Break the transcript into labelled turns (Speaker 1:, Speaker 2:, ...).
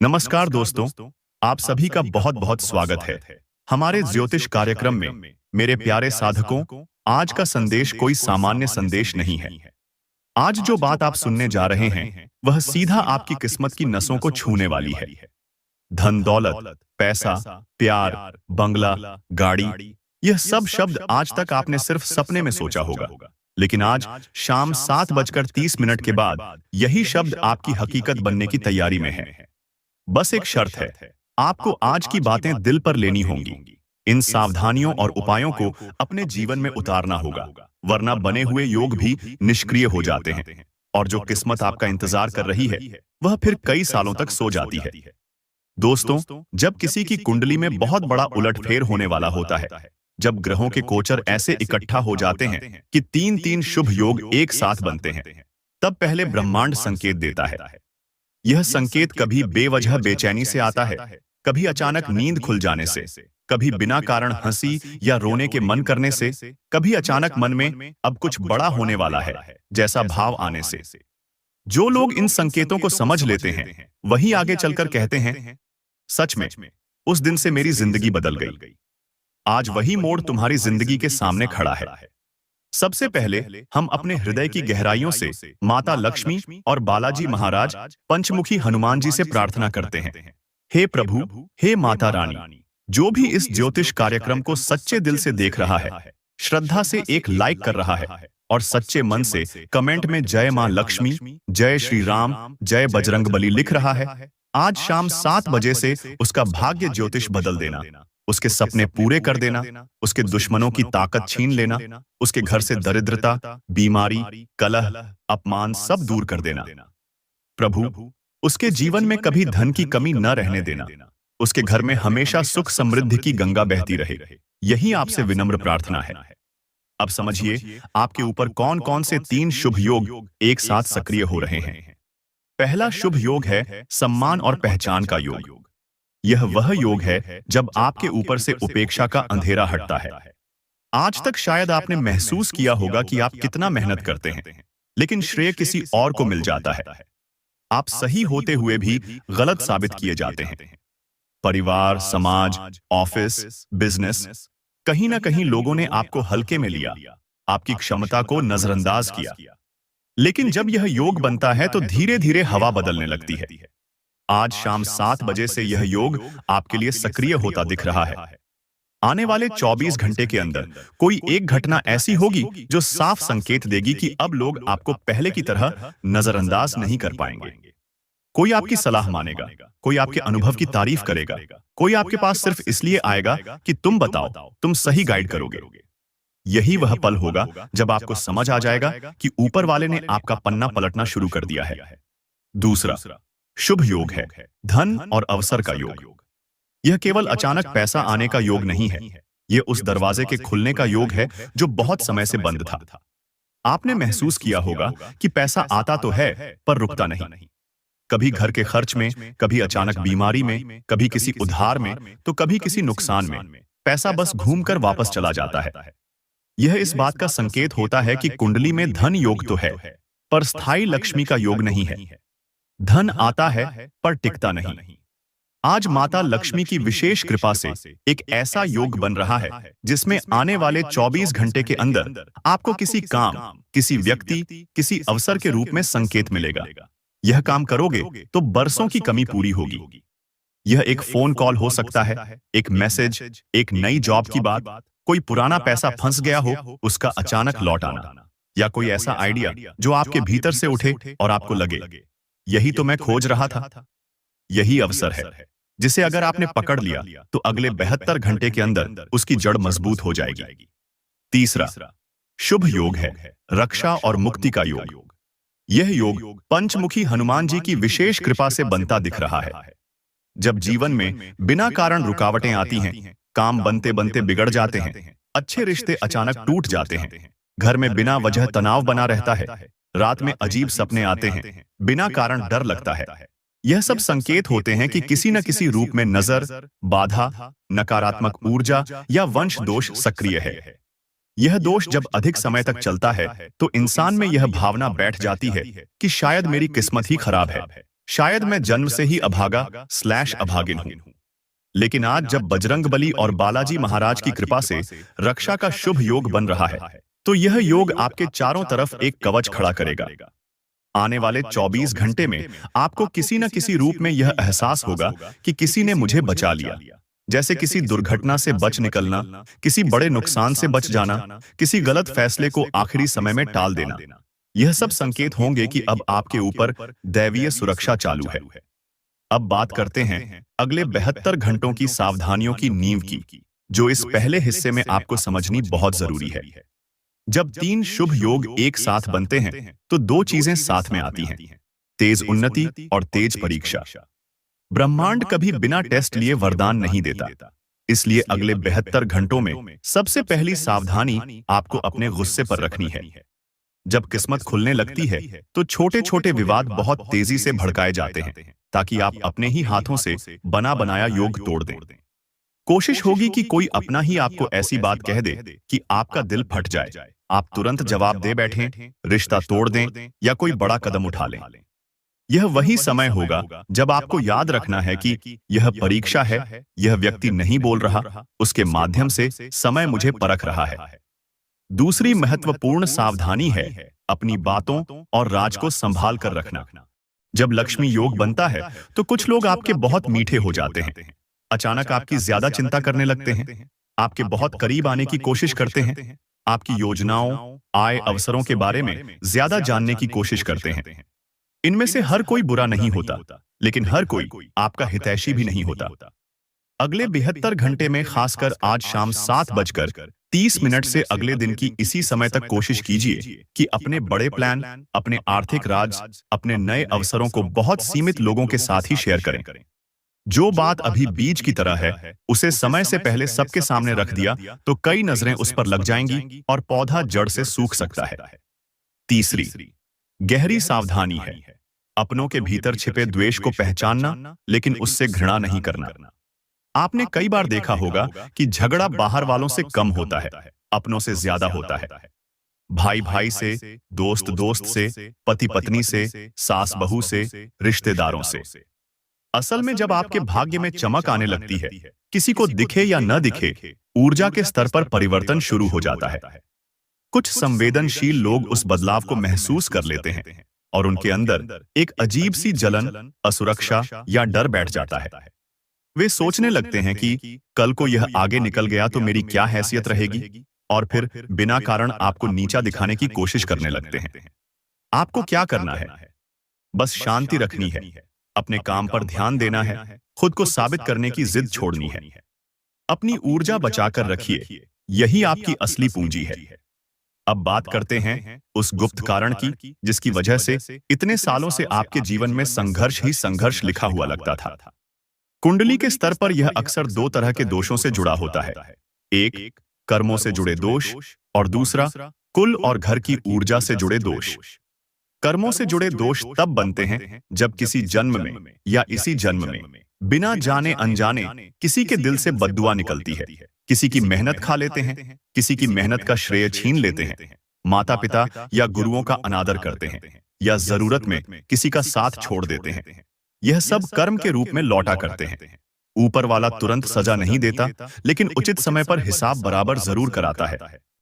Speaker 1: नमस्कार दोस्तों, आप सभी का बहुत बहुत स्वागत है हमारे ज्योतिष कार्यक्रम में। मेरे प्यारे साधकों, आज का संदेश कोई सामान्य संदेश नहीं है। आज जो बात आप सुनने जा रहे हैं वह सीधा आपकी किस्मत की नसों को छूने वाली है। धन दौलत, पैसा, प्यार, बंगला, गाड़ी, यह सब शब्द आज तक आपने सिर्फ सपने में सोचा होगा। लेकिन आज शाम 7:30 के बाद यही शब्द आपकी हकीकत बनने की तैयारी में है। बस एक शर्त है, आपको आज की बातें दिल पर लेनी होंगी। इन सावधानियों और उपायों को अपने जीवन में उतारना होगा, वरना बने हुए योग भी निष्क्रिय हो जाते हैं और जो किस्मत आपका इंतजार कर रही है वह फिर कई सालों तक सो जाती है। दोस्तों, जब किसी की कुंडली में बहुत बड़ा उलटफेर होने वाला होता है, जब ग्रहों के गोचर ऐसे इकट्ठा हो जाते हैं कि तीन तीन शुभ योग एक साथ बनते हैं, तब पहले ब्रह्मांड संकेत देता है। यह संकेत कभी बेवजह बेचैनी से आता है, कभी अचानक नींद खुल जाने से, कभी बिना कारण हंसी या रोने के मन करने से, कभी अचानक मन में अब कुछ बड़ा होने वाला है जैसा भाव आने से। जो लोग इन संकेतों को समझ लेते हैं वही आगे चलकर कहते हैं, सच में उस दिन से मेरी जिंदगी बदल गई। आज वही मोड़ तुम्हारी जिंदगी के सामने खड़ा है। सबसे पहले हम अपने हृदय की गहराइयों से माता लक्ष्मी और बालाजी महाराज पंचमुखी हनुमान जी से प्रार्थना करते हैं। हे प्रभु, हे माता रानी, जो भी इस ज्योतिष कार्यक्रम को सच्चे दिल से देख रहा है, श्रद्धा से एक लाइक कर रहा है और सच्चे मन से कमेंट में जय मां लक्ष्मी, जय श्री राम, जय बजरंगबली लिख रहा है, आज शाम 7 बजे से उसका भाग्य ज्योतिष बदल देना, उसके सपने पूरे कर देना, उसके दुश्मनों की ताकत छीन लेना, उसके घर से दरिद्रता, बीमारी, कलह, अपमान सब दूर कर देना। प्रभु, उसके जीवन में कभी धन की कमी न रहने देना, उसके घर में हमेशा सुख समृद्धि की गंगा बहती रहे। यही आपसे विनम्र प्रार्थना है। अब समझिए आपके ऊपर कौन कौन से 3 शुभ योग एक साथ सक्रिय हो रहे हैं। पहला शुभ योग है सम्मान और पहचान का योग। यह वह योग है जब आपके ऊपर से उपेक्षा का अंधेरा हटता है। आज तक शायद आपने महसूस किया होगा कि आप कितना मेहनत करते हैं, लेकिन श्रेय किसी और को मिल जाता है। आप सही होते हुए भी गलत साबित किए जाते हैं। परिवार, समाज, ऑफिस, बिजनेस, कहीं ना कहीं लोगों ने आपको हल्के में लिया, आपकी क्षमता को नजरअंदाज किया। लेकिन जब यह योग बनता है तो धीरे धीरे हवा बदलने लगती है। आज शाम 7 बजे से यह योग आपके लिए सक्रिय होता दिख रहा है। आने वाले 24 घंटे के अंदर कोई एक घटना ऐसी होगी जो साफ संकेत देगी कि अब लोग आपको पहले की तरह नजरअंदाज नहीं कर पाएंगे। कोई आपकी सलाह मानेगा, कोई आपके अनुभव की तारीफ करेगा, कोई आपके पास सिर्फ इसलिए आएगा कि तुम बताओ, तुम सही गाइड करोगे। यही वह पल होगा जब आपको समझ आ जाएगा कि ऊपर वाले ने आपका पन्ना पलटना शुरू कर दिया है। दूसरा शुभ योग है धन और अवसर का योग। यह केवल अचानक पैसा आने का योग नहीं है, यह उस दरवाजे के खुलने का योग है जो बहुत समय से बंद था। आपने महसूस किया होगा कि पैसा आता तो है पर रुकता नहीं। कभी घर के खर्च में, कभी अचानक बीमारी में, कभी किसी उधार में, तो कभी किसी नुकसान में। पैसा बस घूमकर वापस चला जाता है। यह इस बात का संकेत होता है कि कुंडली में धन योग तो है पर स्थायी लक्ष्मी का योग नहीं है। धन आता है पर टिकता नहीं। आज माता लक्ष्मी की विशेष कृपा से एक ऐसा योग बन रहा है जिसमें आने वाले 24 घंटे के अंदर आपको किसी काम, किसी व्यक्ति, किसी अवसर के रूप में संकेत मिलेगा। यह काम करोगे तो बरसों की कमी पूरी होगी। यह एक फोन कॉल हो सकता है, एक मैसेज, एक नई जॉब की बात, कोई पुराना पैसा फंस गया हो उसका अचानक लौट आना, या कोई ऐसा आइडिया जो आपके भीतर से उठे और आपको लगे यही तो मैं खोज रहा था। यही अवसर है जिसे अगर आपने पकड़ लिया तो अगले 72 घंटे के अंदर उसकी जड़ मजबूत हो जाएगी। तीसरा शुभ योग है रक्षा और मुक्ति का योग। यह योग पंचमुखी हनुमान जी की विशेष कृपा से बनता दिख रहा है। जब जीवन में बिना कारण रुकावटें आती हैं, काम बनते बनते बिगड़ जाते हैं, अच्छे रिश्ते अचानक टूट जाते हैं, घर में बिना वजह तनाव बना रहता है, रात में अजीब सपने आते हैं, बिना कारण डर लगता है, यह सब संकेत होते हैं कि किसी न किसी रूप में नजर, बाधा, नकारात्मक ऊर्जा या वंश दोष सक्रिय है। यह दोष जब अधिक समय तक चलता है तो इंसान में यह भावना बैठ जाती है कि शायद मेरी किस्मत ही खराब है, शायद मैं जन्म से ही अभागा/अभागिन हूं, लेकिन आज जब बजरंगबली और बालाजी महाराज की कृपा से रक्षा का शुभ योग बन रहा है, तो यह योग आपके चारों तरफ एक कवच खड़ा करेगा। आने वाले 24 घंटे में आपको किसी न किसी रूप में यह एहसास होगा कि किसी ने मुझे बचा लिया। जैसे किसी दुर्घटना से बच निकलना, किसी बड़े नुकसान से बच जाना, किसी गलत फैसले को आखिरी समय में टाल देना। यह सब संकेत होंगे कि अब आपके ऊपर दैवीय सुरक्षा चालू है। अब बात करते हैं अगले 72 घंटों की सावधानियों की नींव की, जो इस पहले हिस्से में आपको समझनी बहुत जरूरी है। जब 3 शुभ योग एक साथ बनते हैं, तो 2 चीजें साथ में आती हैं, तेज उन्नति और तेज परीक्षा। ब्रह्मांड कभी बिना टेस्ट लिए वरदान नहीं देता, इसलिए अगले 72 घंटों में सबसे पहली सावधानी आपको अपने गुस्से पर रखनी है। जब किस्मत खुलने लगती है, तो छोटे छोटे विवाद बहुत तेजी से भड़काए जाते हैं, ताकि आप अपने ही हाथों से बना बनाया योग तोड़ दें। कोशिश होगी कि कोई अपना ही आपको ऐसी बात कह दे कि आपका दिल फट जाए। आप तुरंत जवाब दे बैठें, रिश्ता तोड़ दें या कोई बड़ा कदम उठा लें। यह वही समय होगा जब आपको याद रखना है कि यह परीक्षा है, यह व्यक्ति नहीं बोल रहा, उसके माध्यम से समय मुझे परख रहा है। दूसरी महत्वपूर्ण सावधानी है अपनी बातों और राज को संभाल कर रखना। जब लक्ष्मी योग बनता है, तो कुछ लोग आपके बहुत मीठे हो जाते हैं, अचानक आपकी ज्यादा चिंता करने लगते हैं, आपके बहुत करीब आने की कोशिश करते हैं, आपकी योजनाओं, आय, अवसरों के बारे में ज्यादा जानने की कोशिश करते हैं। इनमें से हर कोई बुरा नहीं होता, लेकिन हर कोई आपका हितैषी भी नहीं होता। अगले 72 घंटे में, खासकर आज शाम 7:30 से अगले दिन की इसी समय तक कोशिश कीजिए कि अपने बड़े प्लान, अपने आर्थिक राज, अपने नए अवसरों को बहुत सीमित लोगों के साथ ही शेयर करें। जो बात अभी बीज की तरह है, उसे समय से पहले सबके सामने रख दिया तो कई नजरें उस पर लग जाएंगी और पौधा जड़ से सूख सकता है। तीसरी गहरी सावधानी है अपनों के भीतर छिपे द्वेष को पहचानना, लेकिन उससे घृणा नहीं करना। आपने कई बार देखा होगा कि झगड़ा बाहर वालों से कम होता है, अपनों से ज्यादा होता है। भाई भाई से, दोस्त दोस्त से, पति पत्नी से, सास बहू से, रिश्तेदारों से। असल में जब आपके भाग्य में चमक आने लगती है, किसी को दिखे या न दिखे, ऊर्जा के स्तर पर परिवर्तन शुरू हो जाता है। कुछ संवेदनशील लोग उस बदलाव को महसूस कर लेते हैं और उनके अंदर एक अजीब सी जलन, असुरक्षा या डर बैठ जाता है। वे सोचने लगते हैं कि कल को यह आगे निकल गया तो मेरी क्या हैसियत रहेगी, और फिर बिना कारण आपको नीचा दिखाने की कोशिश करने लगते हैं। आपको क्या करना है? बस शांति रखनी है, अपने काम पर ध्यान देना है, खुद को साबित करने की जिद छोड़नी है। अपनी ऊर्जा बचाकर रखिए, यही आपकी असली पूंजी है। अब बात करते हैं उस गुप्त कारण की, जिसकी वजह से इतने सालों से आपके जीवन में संघर्ष ही संघर्ष लिखा हुआ लगता था। कुंडली के स्तर पर यह अक्सर 2 तरह के दोषों से जुड़ा होता है। एक, कर्मों से जुड़े दोष, और दूसरा, कुल और घर की ऊर्जा से जुड़े दोष। कर्मों से जुड़े दोष तब बनते हैं जब किसी जन्म में या इसी जन्म में बिना जाने अनजाने किसी के दिल से बद्दुआ निकलती है। किसी की मेहनत खा लेते हैं, किसी की मेहनत का श्रेय छीन लेते हैं, माता पिता या गुरुओं का अनादर करते हैं, या जरूरत में किसी का साथ छोड़ देते हैं। यह सब कर्म के रूप में लौटा करते हैं। ऊपर वाला तुरंत सजा नहीं देता, लेकिन उचित समय पर हिसाब बराबर जरूर कराता है।